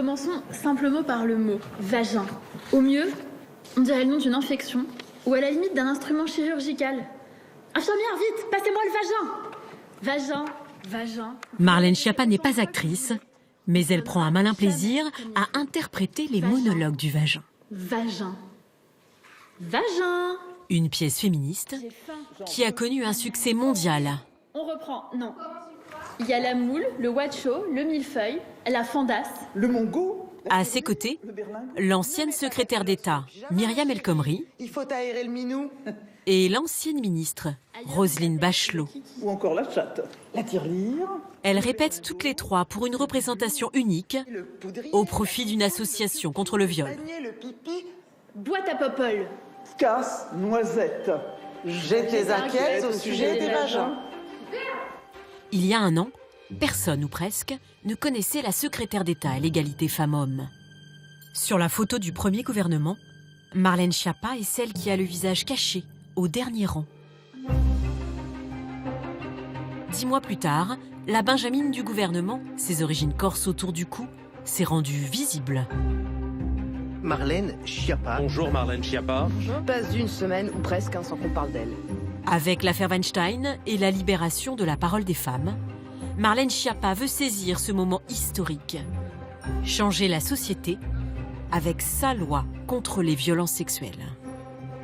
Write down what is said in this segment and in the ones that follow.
Commençons simplement par le mot vagin. Au mieux, on dirait le nom d'une infection ou à la limite d'un instrument chirurgical. Infirmière, vite, passez-moi le vagin. Vagin, vagin. Marlène Schiappa n'est pas actrice, mais elle prend un malin plaisir à interpréter les monologues du vagin. Vagin. Vagin. Une pièce féministe qui a connu un succès mondial. On reprend, non. Il y a la moule, le wacho, le millefeuille, la fandasse. Le mongo. À ses côtés, l'ancienne secrétaire d'État, Myriam El Khomri, Il faut aérer le minou. et l'ancienne ministre, Roselyne Bachelot. Ou encore la chatte. La tirelire. Elles répètent toutes les trois pour une représentation unique Le poudrier. au profit d'une association contre le viol. Le pipi. Boîte à popol. Casse, noisette. J'étais inquiète au sujet des vagins. Il y a un an, personne ou presque ne connaissait la secrétaire d'État à l'égalité femmes-hommes. Sur la photo du premier gouvernement, Marlène Schiappa est celle qui a le visage caché, au dernier rang. 10 mois plus tard, la Benjamine du gouvernement, ses origines corses autour du cou, s'est rendue visible. Marlène Schiappa. Bonjour Marlène Schiappa. Passe d'une semaine ou presque sans qu'on parle d'elle. Avec l'affaire Weinstein et la libération de la parole des femmes, Marlène Schiappa veut saisir ce moment historique. Changer la société avec sa loi contre les violences sexuelles.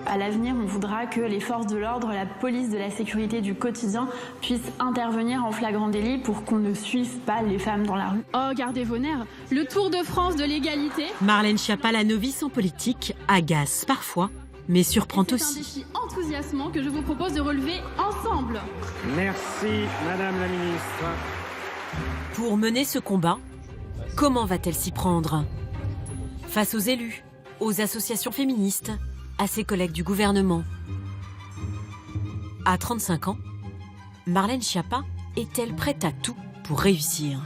À l'avenir, on voudra que les forces de l'ordre, la police de la sécurité du quotidien puissent intervenir en flagrant délit pour qu'on ne suive pas les femmes dans la rue. Oh, gardez vos nerfs. Le Tour de France de l'égalité. Marlène Schiappa, la novice en politique, agace parfois, mais surprend C'est un aussi. défi enthousiasmant que je vous propose de relever ensemble. Merci Madame la Ministre. Pour mener ce combat, comment va-t-elle s'y prendre? Face aux élus, aux associations féministes, à ses collègues du gouvernement. À 35 ans, Marlène Schiappa est-elle prête à tout pour réussir?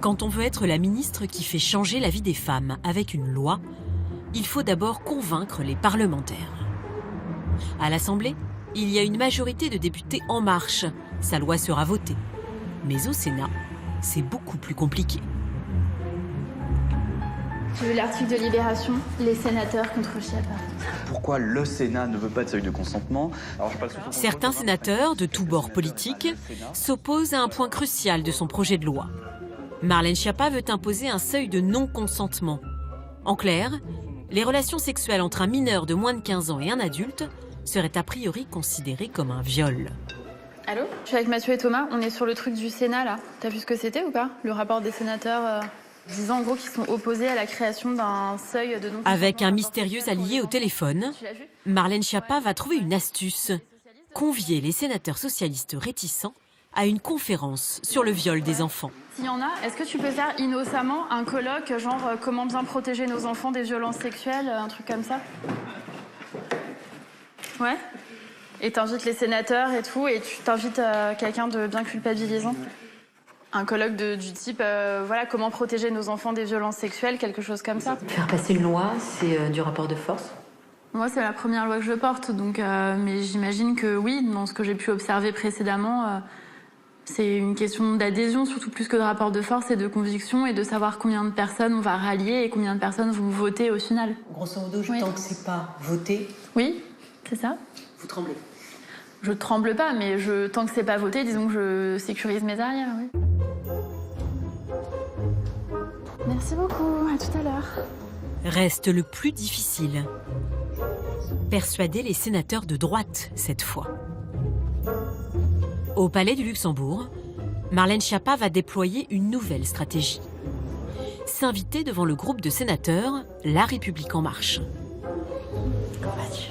Quand on veut être la ministre qui fait changer la vie des femmes avec une loi, il faut d'abord convaincre les parlementaires. À l'Assemblée, il y a une majorité de députés En Marche. Sa loi sera votée. Mais au Sénat, c'est beaucoup plus compliqué. J'ai lu l'article de Libération, les sénateurs contre Schiappa. Pourquoi le Sénat ne veut pas de seuil de consentement? Certains sénateurs, de tous bords politiques, s'opposent à un point crucial de son projet de loi. Marlène Schiappa veut imposer un seuil de non-consentement. En clair, les relations sexuelles entre un mineur de moins de 15 ans et un adulte seraient a priori considérées comme un viol. Allô? Je suis avec Mathieu et Thomas, on est sur le truc du Sénat là. T'as vu ce que c'était ou pas? Le rapport des sénateurs disant en gros qu'ils sont opposés à la création d'un seuil de non-consentement. Avec un mystérieux allié au téléphone, Tu l'as vu? Marlène Schiappa va trouver une astuce. Convier les sénateurs socialistes réticents à une conférence sur le viol des enfants. S'il y en a, est-ce que tu peux faire innocemment un colloque genre comment bien protéger nos enfants des violences sexuelles, un truc comme ça? Ouais? Et t'invites les sénateurs et tout, et tu t'invites quelqu'un de bien culpabilisant? Un colloque du type, voilà, comment protéger nos enfants des violences sexuelles, quelque chose comme ça. Faire passer une loi, c'est du rapport de force. Moi, c'est la première loi que je porte, donc, mais j'imagine que oui, dans ce que j'ai pu observer précédemment, c'est une question d'adhésion, surtout plus que de rapport de force et de conviction, et de savoir combien de personnes on va rallier et combien de personnes vont voter au final. Grosso modo, Oui. tant que c'est pas voté, Oui, c'est ça. vous tremblez. Je tremble pas, mais tant que c'est pas voté, disons que je sécurise mes arrières, oui. Merci beaucoup, à tout à l'heure. Reste le plus difficile. Persuader les sénateurs de droite, cette fois. Au Palais du Luxembourg, Marlène Schiappa va déployer une nouvelle stratégie. S'inviter devant le groupe de sénateurs La République En Marche.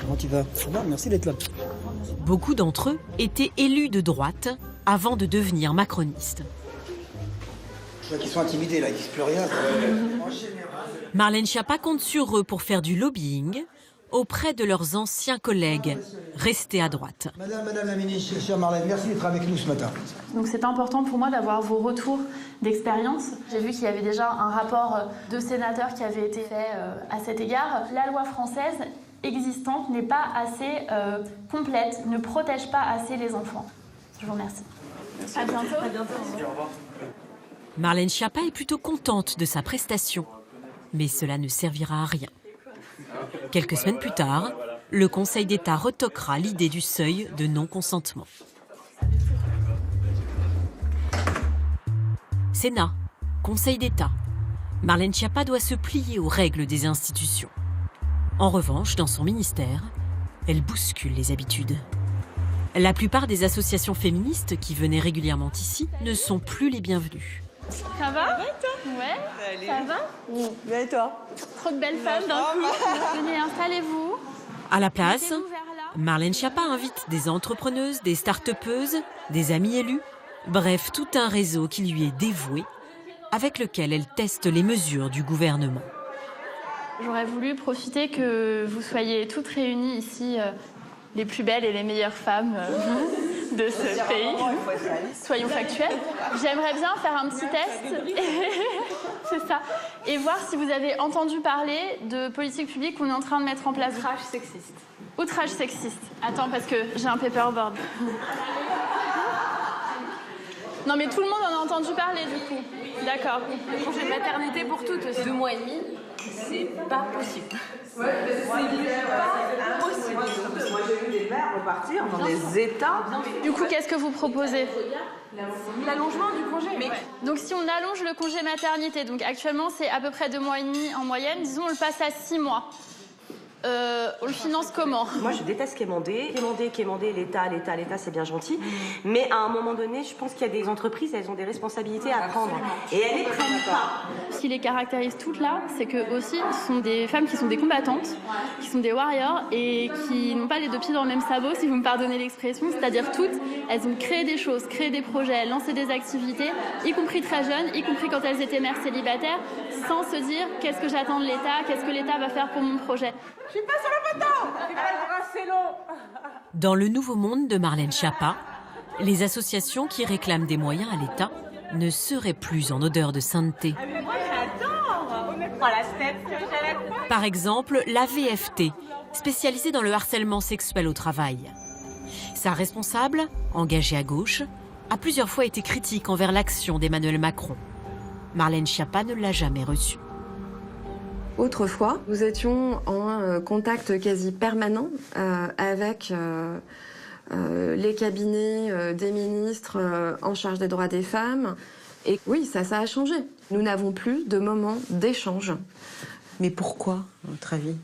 Comment tu vas? Ça va, merci d'être là. Beaucoup d'entre eux étaient élus de droite avant de devenir macronistes. Je vois qu'ils sont intimidés là, ils disent plus rien. Marlène Schiappa compte sur eux pour faire du lobbying auprès de leurs anciens collègues, restés à droite. Madame la ministre, chère Marlène, merci d'être avec nous ce matin. Donc c'est important pour moi d'avoir vos retours d'expérience. J'ai vu qu'il y avait déjà un rapport de sénateurs qui avait été fait à cet égard. La loi française existante n'est pas assez complète, ne protège pas assez les enfants. Je vous remercie. À bientôt. À bientôt. Au revoir. Marlène Schiappa est plutôt contente de sa prestation, mais cela ne servira à rien. Quelques semaines plus tard, le Conseil d'État retoquera l'idée du seuil de non-consentement. Sénat, Conseil d'État, Marlène Schiappa doit se plier aux règles des institutions. En revanche, dans son ministère, elle bouscule les habitudes. La plupart des associations féministes qui venaient régulièrement ici ne sont plus les bienvenues. Ça va? Ouais. Ça va? Bien et toi? Trop de belles femmes d'un coup. Venez, installez-vous. À la place, Mettez-vous vers là. Marlène Schiappa invite des entrepreneuses, des start-upeuses, des amis élus, bref, tout un réseau qui lui est dévoué, avec lequel elle teste les mesures du gouvernement. J'aurais voulu profiter que vous soyez toutes réunies ici, les plus belles et les meilleures femmes de ce pays. Soyons factuels. J'aimerais bien faire un petit test, c'est ça, et voir si vous avez entendu parler de politiques publiques qu'on est en train de mettre en place. Outrage sexiste. Outrage sexiste. Attends, parce que j'ai un paperboard. Non, mais tout le monde en a entendu parler, du coup. D'accord. Le congé de maternité pour toutes aussi. 2 mois et demi, c'est pas possible. Ouais, c'est pas possible. Moi, j'ai vu des mères repartir dans des états. Du coup, qu'est-ce que vous proposez? L'allongement du congé. Mais Donc, si on allonge le congé maternité, donc actuellement, c'est à peu près 2 mois et demi en moyenne, disons, on le passe à 6 mois. On le finance comment? Moi, je déteste quémander, l'État, c'est bien gentil. Mais à un moment donné, je pense qu'il y a des entreprises, elles ont des responsabilités à prendre. Et elles ne les prennent pas. Ce qui les caractérise toutes là, c'est que aussi, ce sont des femmes qui sont des combattantes, qui sont des warriors et qui n'ont pas les 2 pieds dans le même sabot, si vous me pardonnez l'expression. C'est-à-dire toutes, elles ont créé des choses, créé des projets, lancé des activités, y compris très jeunes, y compris quand elles étaient mères célibataires, sans se dire qu'est-ce que j'attends de l'État, qu'est-ce que l'État va faire pour mon projet. Je suis pas sur le bâton. C'est pas le bras, c'est long. Dans le nouveau monde de Marlène Schiappa, les associations qui réclament des moyens à l'État ne seraient plus en odeur de sainteté. Par exemple, la VFT, spécialisée dans le harcèlement sexuel au travail. Sa responsable, engagée à gauche, a plusieurs fois été critique envers l'action d'Emmanuel Macron. Marlène Schiappa ne l'a jamais reçue. Autrefois, nous étions en contact quasi permanent avec les cabinets des ministres en charge des droits des femmes. Et oui, ça a changé. Nous n'avons plus de moments d'échange. Mais pourquoi, à votre avis?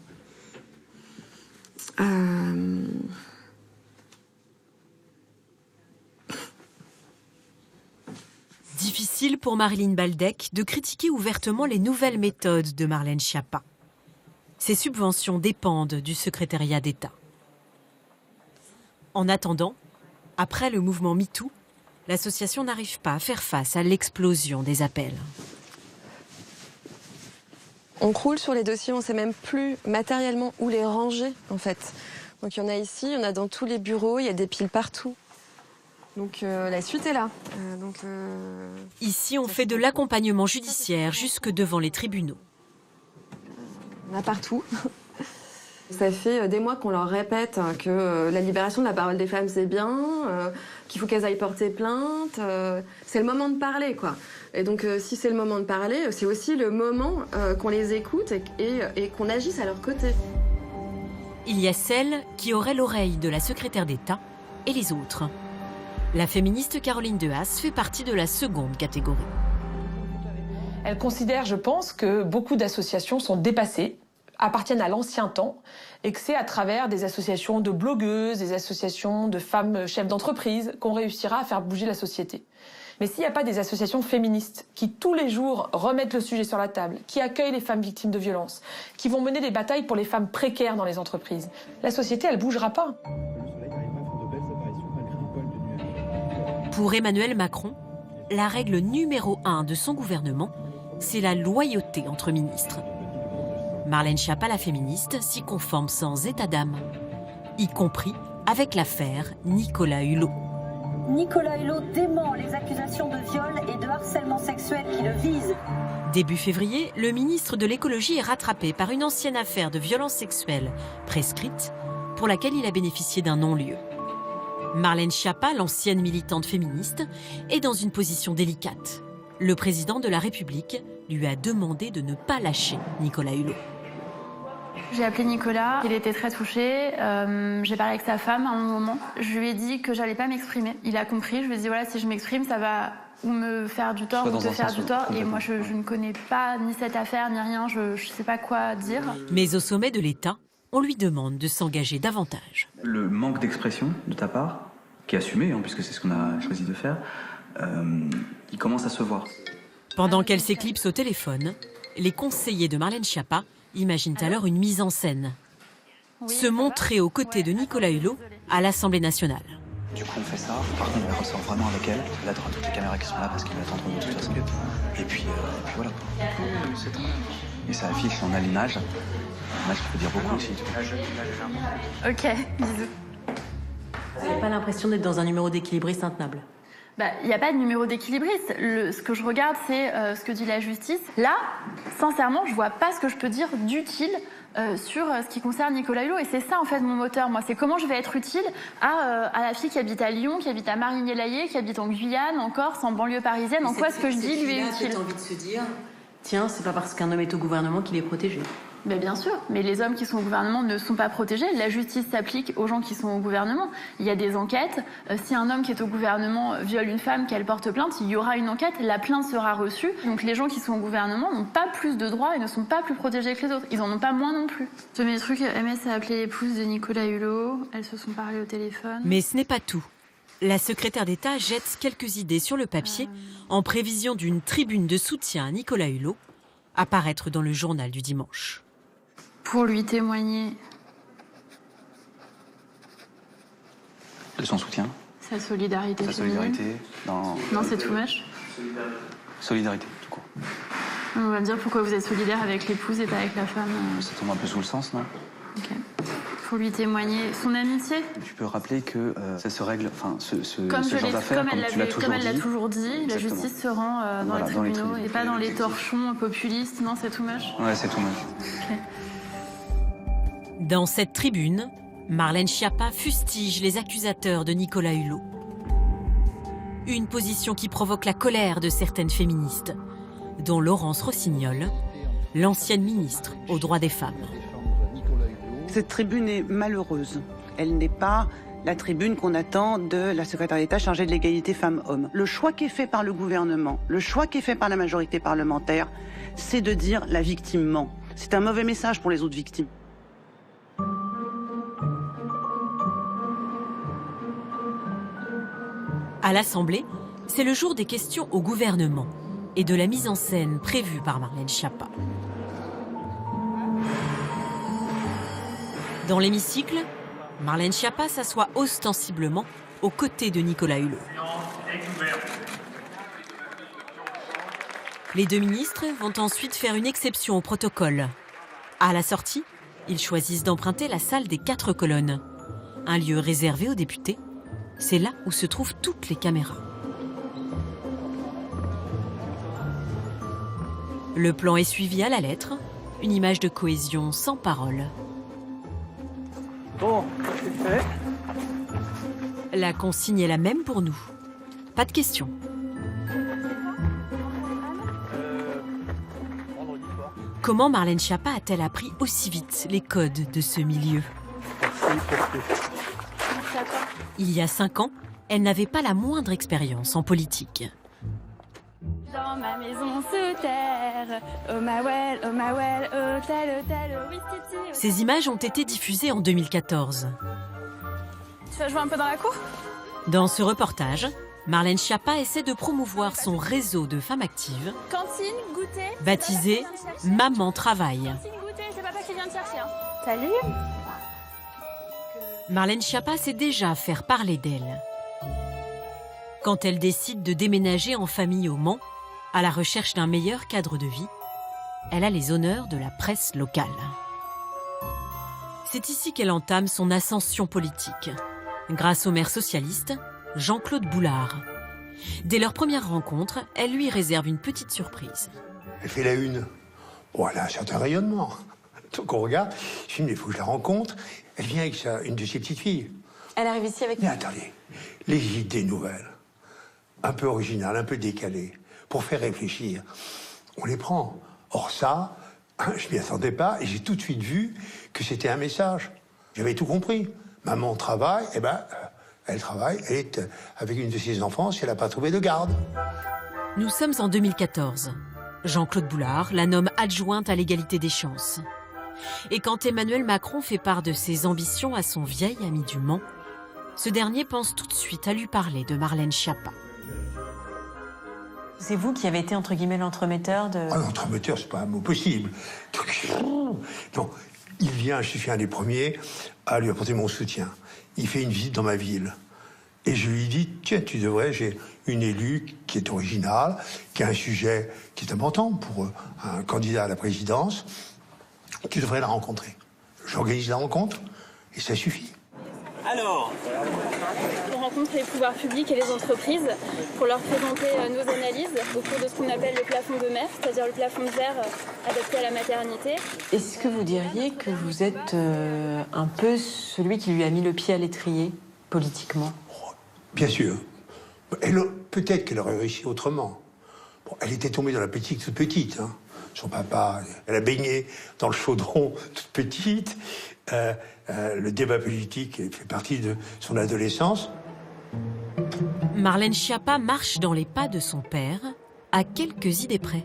Difficile pour Maryline Baldec de critiquer ouvertement les nouvelles méthodes de Marlène Schiappa. Ses subventions dépendent du secrétariat d'État. En attendant, après le mouvement MeToo, l'association n'arrive pas à faire face à l'explosion des appels. On croule sur les dossiers, on ne sait même plus matériellement où les ranger, en fait. Donc il y en a ici, il y en a dans tous les bureaux, il y a des piles partout. Donc la suite est là. Ici, on fait de l'accompagnement judiciaire jusque devant les tribunaux. On a partout. Ça fait des mois qu'on leur répète que la libération de la parole des femmes, c'est bien, qu'il faut qu'elles aillent porter plainte. C'est le moment de parler, quoi. Et donc, si c'est le moment de parler, c'est aussi le moment qu'on les écoute et qu'on agisse à leur côté. Il y a celles qui auraient l'oreille de la secrétaire d'État et les autres. La féministe Caroline Dehaas fait partie de la seconde catégorie. Elle considère, je pense, que beaucoup d'associations sont dépassées, appartiennent à l'ancien temps, et que c'est à travers des associations de blogueuses, des associations de femmes chefs d'entreprise qu'on réussira à faire bouger la société. Mais s'il n'y a pas des associations féministes qui, tous les jours, remettent le sujet sur la table, qui accueillent les femmes victimes de violences, qui vont mener des batailles pour les femmes précaires dans les entreprises, la société, elle ne bougera pas. Pour Emmanuel Macron, la règle numéro 1 de son gouvernement, c'est la loyauté entre ministres. Marlène Schiappa, la féministe, s'y conforme sans état d'âme, y compris avec l'affaire Nicolas Hulot. Nicolas Hulot dément les accusations de viol et de harcèlement sexuel qui le visent. Début février, le ministre de l'écologie est rattrapé par une ancienne affaire de violence sexuelle prescrite pour laquelle il a bénéficié d'un non-lieu. Marlène Schiappa, l'ancienne militante féministe, est dans une position délicate. Le président de la République lui a demandé de ne pas lâcher Nicolas Hulot. J'ai appelé Nicolas, il était très touché. J'ai parlé avec sa femme à un moment. Je lui ai dit que j'allais pas m'exprimer. Il a compris. Je lui ai dit voilà, si je m'exprime, ça va ou me faire du tort ou te faire du tort. Et moi, je ne connais pas ni cette affaire ni rien. Je sais pas quoi dire. Mais au sommet de l'État, on lui demande de s'engager davantage. Le manque d'expression de ta part, qui est assumé, puisque c'est ce qu'on a choisi de faire, il commence à se voir. Pendant qu'elle s'éclipse au téléphone, les conseillers de Marlène Schiappa imaginent alors une mise en scène. Se montrer aux côtés de Nicolas Hulot à l'Assemblée nationale. Du coup, on fait ça. Par contre, on les ressort vraiment avec elle. Là, t'auras toutes les caméras qui sont là parce qu'ils l'attendent de toute façon. Et puis voilà. C'est tout. Et ça affiche en alinage. L'image qui peut dire beaucoup aussi. Ok, bisous. Vous n'avez pas l'impression d'être dans un numéro d'équilibriste intenable? Il n'y a pas de numéro d'équilibriste. Ce que je regarde, c'est ce que dit la justice. Là, sincèrement, je vois pas ce que je peux dire d'utile sur ce qui concerne Nicolas Hulot. Et c'est ça, en fait, mon moteur, moi. C'est comment je vais être utile à la fille qui habite à Lyon, qui habite à Marigny-l'Aillé, qui habite en Guyane, en Corse, en banlieue parisienne. En quoi ce que je dis lui est utile? J'ai envie de se dire, tiens, c'est pas parce qu'un homme est au gouvernement qu'il est protégé. Mais bien sûr, mais les hommes qui sont au gouvernement ne sont pas protégés. La justice s'applique aux gens qui sont au gouvernement. Il y a des enquêtes. Si un homme qui est au gouvernement viole une femme, qu'elle porte plainte, il y aura une enquête, la plainte sera reçue. Donc les gens qui sont au gouvernement n'ont pas plus de droits et ne sont pas plus protégés que les autres. Ils en ont pas moins non plus. Je mets le truc, MS a appelé l'épouse de Nicolas Hulot. Elles se sont parlé au téléphone. Mais ce n'est pas tout. La secrétaire d'État jette quelques idées sur le papier en prévision d'une tribune de soutien à Nicolas Hulot à paraître dans le journal du dimanche. Pour lui témoigner de son soutien, sa solidarité. Sa solidarité dans... Non, c'est too much. Solidarité, tout court. On va me dire pourquoi vous êtes solidaire avec l'épouse et pas avec la femme. Ça tombe un peu sous le sens, non? Ok. Pour lui témoigner son amitié. Tu peux rappeler que ça se règle, ce comme genre d'affaires, comme elle l'a toujours dit, Exactement. La justice se rend dans les tribunaux et pas dans les torchons populistes. Non, c'est too much. Ouais, c'est too much. Ok. Dans cette tribune, Marlène Schiappa fustige les accusateurs de Nicolas Hulot. Une position qui provoque la colère de certaines féministes, dont Laurence Rossignol, l'ancienne ministre aux droits des femmes. Cette tribune est malheureuse. Elle n'est pas la tribune qu'on attend de la secrétaire d'État chargée de l'égalité femmes-hommes. Le choix qui est fait par le gouvernement, le choix qui est fait par la majorité parlementaire, c'est de dire la victime ment. C'est un mauvais message pour les autres victimes. À l'Assemblée, c'est le jour des questions au gouvernement et de la mise en scène prévue par Marlène Schiappa. Dans l'hémicycle, Marlène Schiappa s'assoit ostensiblement aux côtés de Nicolas Hulot. Les deux ministres vont ensuite faire une exception au protocole. À la sortie, ils choisissent d'emprunter la salle des 4 colonnes, un lieu réservé aux députés. C'est là où se trouvent toutes les caméras. Le plan est suivi à la lettre, une image de cohésion sans parole. Bon, c'est fait. La consigne est la même pour nous. Pas de questions. Comment Marlène Schiappa a-t-elle appris aussi vite les codes de ce milieu ? Il y a 5 ans, elle n'avait pas la moindre expérience en politique. Dans ma maison sous terre, oh ma well, hôtel, oui, titi. Ces images ont été diffusées en 2014. Tu vas jouer un peu dans la cour ? Dans ce reportage, Marlène Schiappa essaie de promouvoir son réseau de femmes actives, cantine, goûter, baptisé Maman Travail. Cantine, goûter, c'est papa qui vient te chercher. Hein. Salut. Marlène Schiappa sait déjà faire parler d'elle. Quand elle décide de déménager en famille au Mans, à la recherche d'un meilleur cadre de vie, elle a les honneurs de la presse locale. C'est ici qu'elle entame son ascension politique, grâce au maire socialiste Jean-Claude Boulard. Dès leur première rencontre, elle lui réserve une petite surprise. Elle fait la une. Bon, elle a un certain rayonnement. Donc on regarde, je dis, mais il faut que je la rencontre. Elle vient avec une de ses petites filles. Elle arrive ici avec... Mais attendez, les idées nouvelles, un peu originales, un peu décalées, pour faire réfléchir, on les prend. Or ça, je m'y attendais pas et j'ai tout de suite vu que c'était un message. J'avais tout compris. Maman travaille, eh ben, elle travaille, elle est avec une de ses enfants si elle n'a pas trouvé de garde. Nous sommes en 2014. Jean-Claude Boulard la nomme adjointe à l'égalité des chances. Et quand Emmanuel Macron fait part de ses ambitions à son vieil ami du Mans, ce dernier pense tout de suite à lui parler de Marlène Schiappa. C'est vous qui avez été, entre guillemets, l'entremetteur de... Ah, l'entremetteur, c'est pas un mot possible. Non, il vient, je suis un des premiers, à lui apporter mon soutien. Il fait une visite dans ma ville. Et je lui dis, tiens, tu devrais, j'ai une élue qui est originale, qui a un sujet qui est important pour un candidat à la présidence. Tu devrais la rencontrer. J'organise la rencontre et ça suffit. Alors, on rencontre les pouvoirs publics et les entreprises pour leur présenter nos analyses autour de ce qu'on appelle le plafond de mer, c'est-à-dire le plafond de verre adapté à la maternité. Est-ce que vous diriez que vous êtes un peu celui qui lui a mis le pied à l'étrier, politiquement? Bien sûr. Peut-être qu'elle aurait réussi autrement. Bon, elle était tombée dans la politique toute petite. Hein. Son papa, elle a baigné dans le chaudron toute petite. Le débat politique fait partie de son adolescence. Marlène Schiappa marche dans les pas de son père, à quelques idées près.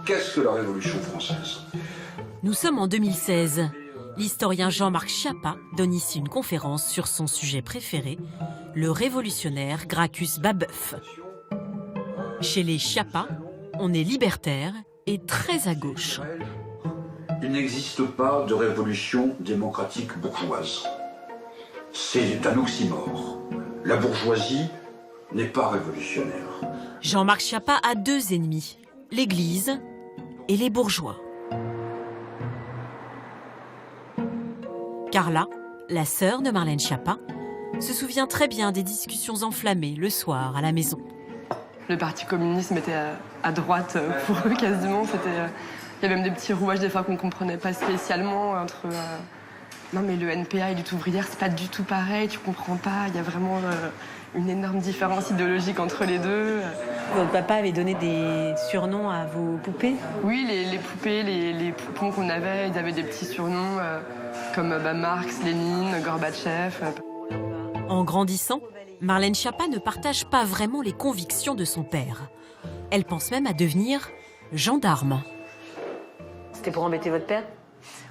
Qu'est-ce que la Révolution française? Nous sommes en 2016. L'historien Jean-Marc Schiappa donne ici une conférence sur son sujet préféré, le révolutionnaire Gracchus Babeuf. Chez les Schiappa, on est libertaire et très à gauche. Il n'existe pas de révolution démocratique bourgeoise. C'est un oxymore. La bourgeoisie n'est pas révolutionnaire. Jean-Marc Schiappa a deux ennemis, l'Église et les bourgeois. Carla, la sœur de Marlène Schiappa, se souvient très bien des discussions enflammées le soir à la maison. Le Parti communiste était à droite pour eux quasiment. Il y a même des petits rouages des fois qu'on ne comprenait pas spécialement entre... Non mais le NPA et lutte ouvrière, c'est pas du tout pareil, tu comprends pas. Il y a vraiment une énorme différence idéologique entre les deux. Votre papa avait donné des surnoms à vos poupées? Oui, les poupées, les poupons qu'on avait, ils avaient des petits surnoms comme Marx, Lénine, Gorbatchev. En grandissant, Marlène Schiappa ne partage pas vraiment les convictions de son père. Elle pense même à devenir gendarme. C'était pour embêter votre père?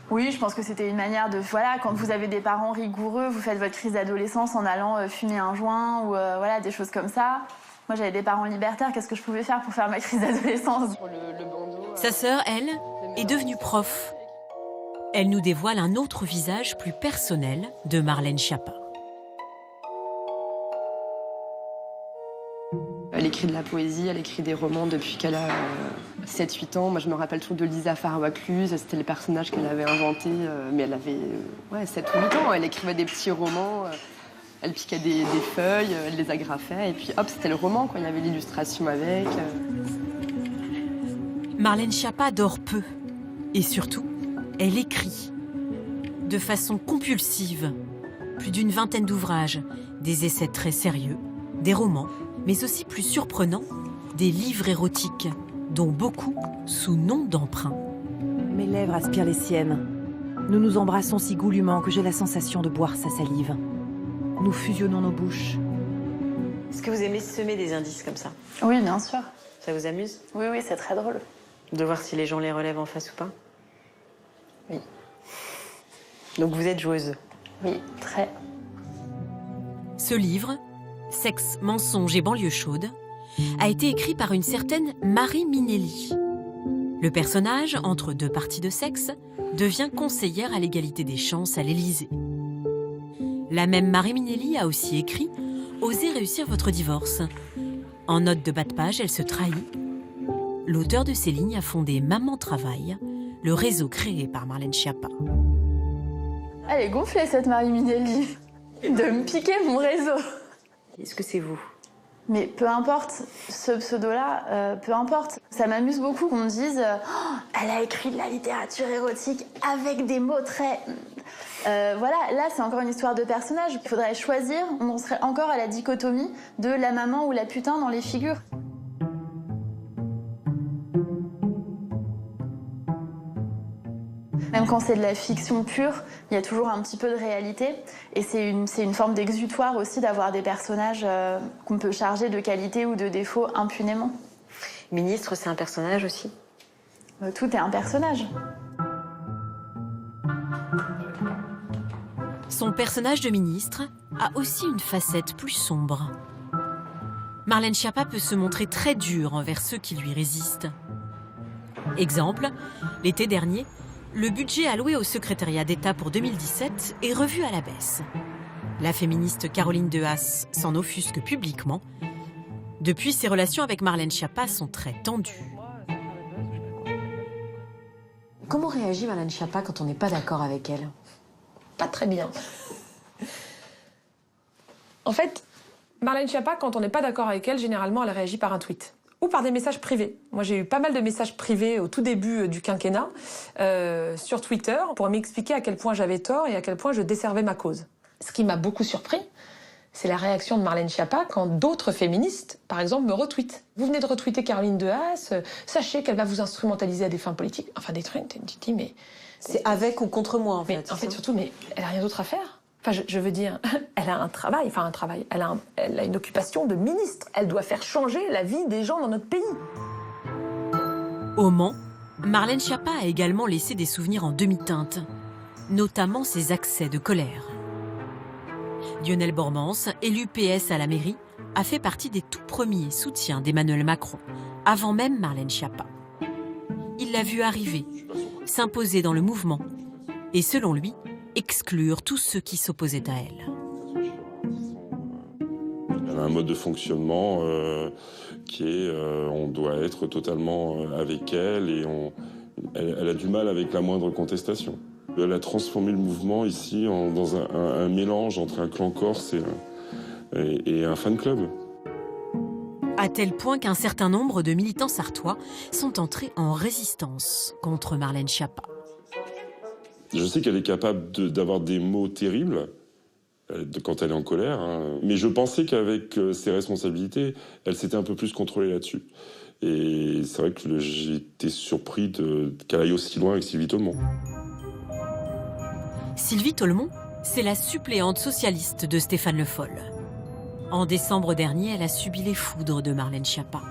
Oui, je pense que c'était une manière de... Voilà, quand vous avez des parents rigoureux, vous faites votre crise d'adolescence en allant fumer un joint ou voilà, des choses comme ça. Moi, j'avais des parents libertaires, qu'est-ce que je pouvais faire pour faire ma crise d'adolescence? Sa sœur, elle, est devenue prof. Elle nous dévoile un autre visage plus personnel de Marlène Schiappa. Elle écrit de la poésie, elle écrit des romans depuis qu'elle a 7-8 ans. Moi, je me rappelle toujours de Lisa Farwacluse. C'était le personnage qu'elle avait inventé, mais elle avait 7 ou 8 ans. Elle écrivait des petits romans, elle piquait des feuilles, elle les agrafait, et puis hop, c'était le roman, quoi. Il y avait l'illustration avec. Marlène Schiappa dort peu. Et surtout, elle écrit. De façon compulsive. Plus d'une vingtaine d'ouvrages, des essais très sérieux, des romans, mais aussi plus surprenants, des livres érotiques, dont beaucoup sous nom d'emprunt. Mes lèvres aspirent les siennes. Nous nous embrassons si goulûment que j'ai la sensation de boire sa salive. Nous fusionnons nos bouches. Est-ce que vous aimez semer des indices comme ça? Oui, bien sûr. Ça vous amuse? Oui, oui, c'est très drôle. De voir si les gens les relèvent en face ou pas? Oui. Donc vous êtes joueuse? Oui, très. Ce livre, Sexe, mensonges et banlieue chaude, a été écrit par une certaine Marie Minelli. Le personnage, entre deux parties de sexe, devient conseillère à l'égalité des chances à l'Élysée. La même Marie Minelli a aussi écrit « Osez réussir votre divorce ». En note de bas de page, elle se trahit. l'auteur de ces lignes a fondé Maman Travail, le réseau créé par Marlène Schiappa. Elle est gonflée, cette Marie Minelli, de me piquer mon réseau. Est-ce que c'est vous? Mais peu importe, ce pseudo-là, peu importe. Ça m'amuse beaucoup qu'on me dise elle a écrit de la littérature érotique avec des mots très... voilà, là c'est encore une histoire de personnage. Il faudrait choisir, on en serait encore à la dichotomie de la maman ou la putain dans les figures. Même quand c'est de la fiction pure, il y a toujours un petit peu de réalité. Et c'est une forme d'exutoire aussi d'avoir des personnages qu'on peut charger de qualité ou de défauts impunément. Ministre, c'est un personnage aussi? Tout est un personnage. Son personnage de ministre a aussi une facette plus sombre. Marlène Schiappa peut se montrer très dure envers ceux qui lui résistent. Exemple, l'été dernier, le budget alloué au secrétariat d'État pour 2017 est revu à la baisse. La féministe Caroline Dehaas s'en offusque publiquement. Depuis, ses relations avec Marlène Schiappa sont très tendues. Comment réagit Marlène Schiappa quand on n'est pas d'accord avec elle? Pas très bien. En fait, Marlène Schiappa, quand on n'est pas d'accord avec elle, généralement, elle réagit par un tweet. Ou par des messages privés. Moi, j'ai eu pas mal de messages privés au tout début du quinquennat sur Twitter pour m'expliquer à quel point j'avais tort et à quel point je desservais ma cause. Ce qui m'a beaucoup surpris, c'est la réaction de Marlène Schiappa quand d'autres féministes, par exemple, me retweetent. Vous venez de retweeter Caroline Dehaas, sachez qu'elle va vous instrumentaliser à des fins politiques. Enfin, des trucs, tu te dis, mais... C'est avec ou contre moi, en fait. Mais en fait, surtout, mais elle a rien d'autre à faire. Enfin, je veux dire, elle a un travail, elle a une occupation de ministre. Elle doit faire changer la vie des gens dans notre pays. Au Mans, Marlène Schiappa a également laissé des souvenirs en demi-teinte, notamment ses accès de colère. Lionel Bormans, élu PS à la mairie, a fait partie des tout premiers soutiens d'Emmanuel Macron, avant même Marlène Schiappa. Il l'a vu arriver, s'imposer dans le mouvement, et selon lui, exclure tous ceux qui s'opposaient à elle. Elle a un mode de fonctionnement qui est on doit être totalement avec elle et elle a du mal avec la moindre contestation. Elle a transformé le mouvement ici dans un mélange entre un clan corse et un fan club. À tel point qu'un certain nombre de militants sarthois sont entrés en résistance contre Marlène Schiappa. Je sais qu'elle est capable d'avoir des mots terribles quand elle est en colère, hein. Mais je pensais qu'avec ses responsabilités, elle s'était un peu plus contrôlée là-dessus. Et c'est vrai que j'ai été surpris qu'elle aille aussi loin avec Sylvie Tolmont. Sylvie Tolmont, c'est la suppléante socialiste de Stéphane Le Foll. En décembre dernier, elle a subi les foudres de Marlène Schiappa.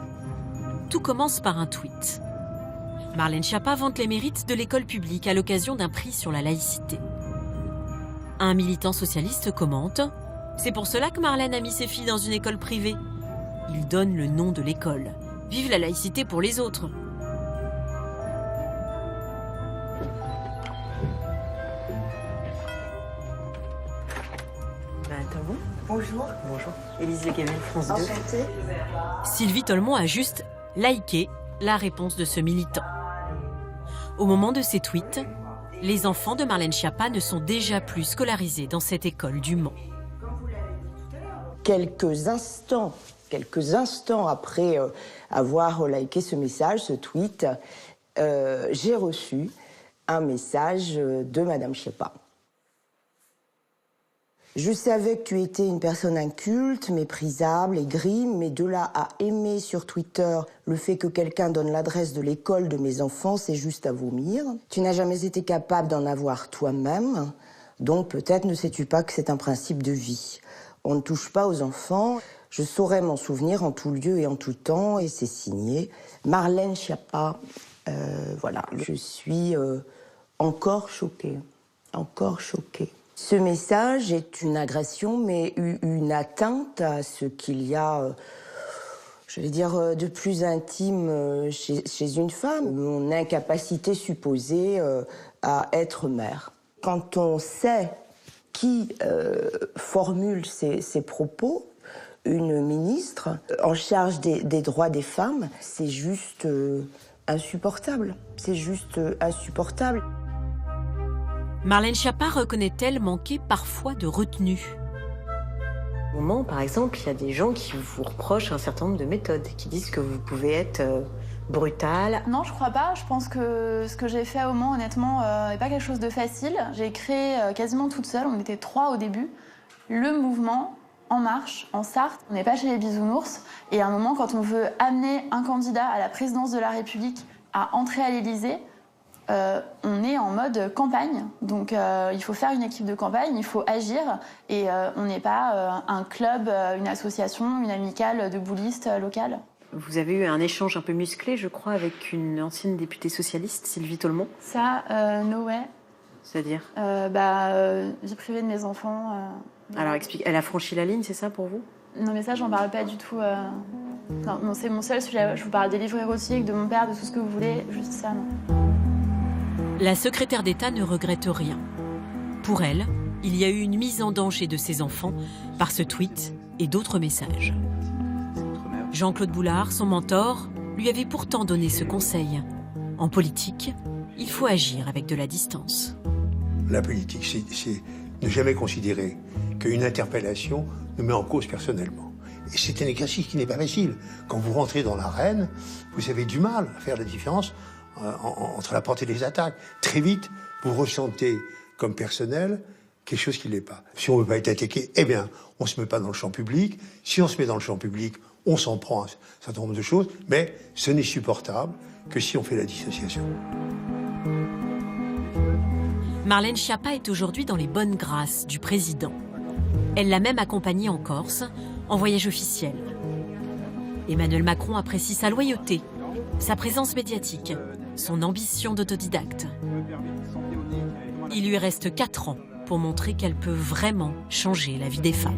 Tout commence par un tweet. Marlène Schiappa vante les mérites de l'école publique à l'occasion d'un prix sur la laïcité. Un militant socialiste commente « C'est pour cela que Marlène a mis ses filles dans une école privée. Il donne le nom de l'école. Vive la laïcité pour les autres !» Bonjour. Bonjour. Élise Legamel, France 2. Enchantée. Sylvie Tolmont a juste liké la réponse de ce militant. Au moment de ces tweets, les enfants de Marlène Schiappa ne sont déjà plus scolarisés dans cette école du Mans. Quelques instants après avoir liké ce message, ce tweet, j'ai reçu un message de Madame Schiappa. Je savais que tu étais une personne inculte, méprisable, aigrie, mais de là à aimer sur Twitter le fait que quelqu'un donne l'adresse de l'école de mes enfants, c'est juste à vomir. Tu n'as jamais été capable d'en avoir toi-même, donc peut-être ne sais-tu pas que c'est un principe de vie. On ne touche pas aux enfants, je saurais m'en souvenir en tout lieu et en tout temps, et c'est signé Marlène Schiappa. Voilà, je suis encore choquée. Ce message est une agression, mais une atteinte à ce qu'il y a, je vais dire, de plus intime chez une femme. Mon incapacité supposée à être mère. Quand on sait qui formule ces propos, une ministre en charge des droits des femmes, c'est juste insupportable. C'est juste insupportable. Marlène Schiappa reconnaît-elle manquer parfois de retenue? Au moment, par exemple, il y a des gens qui vous reprochent un certain nombre de méthodes, qui disent que vous pouvez être brutale. Non, je crois pas. Je pense que ce que j'ai fait au Mans, honnêtement, n'est pas quelque chose de facile. J'ai créé quasiment toute seule, on était 3 au début, le mouvement En Marche, en Sarthe. On n'est pas chez les bisounours. Et à un moment, quand on veut amener un candidat à la présidence de la République à entrer à l'Élysée, on est en mode campagne, donc il faut faire une équipe de campagne, il faut agir, et on n'est pas un club, une association, une amicale de boulistes locales. Vous avez eu un échange un peu musclé, je crois, avec une ancienne députée socialiste, Sylvie Tolmont. Ça, no way. C'est-à-dire vie privée de mes enfants. Alors explique, elle a franchi la ligne, c'est ça pour vous? Non mais ça, j'en parle pas du tout. Non, c'est mon seul sujet. Je vous parle des livres érotiques, de mon père, de tout ce que vous voulez, juste ça, non. La secrétaire d'État ne regrette rien. Pour elle, il y a eu une mise en danger de ses enfants par ce tweet et d'autres messages. Jean-Claude Boulard, son mentor, lui avait pourtant donné ce conseil. En politique, il faut agir avec de la distance. La politique, c'est ne jamais considérer qu'une interpellation nous met en cause personnellement. Et c'est un exercice qui n'est pas facile. Quand vous rentrez dans l'arène, vous avez du mal à faire la différence entre la portée des attaques. Très vite, vous ressentez comme personnel quelque chose qui ne l'est pas. Si on ne veut pas être attaqué, eh bien, on ne se met pas dans le champ public. Si on se met dans le champ public, on s'en prend un certain nombre de choses, mais ce n'est supportable que si on fait la dissociation. Marlène Schiappa est aujourd'hui dans les bonnes grâces du président. Elle l'a même accompagné en Corse, en voyage officiel. Emmanuel Macron apprécie sa loyauté, sa présence médiatique, son ambition d'autodidacte. Il lui reste 4 ans pour montrer qu'elle peut vraiment changer la vie des femmes.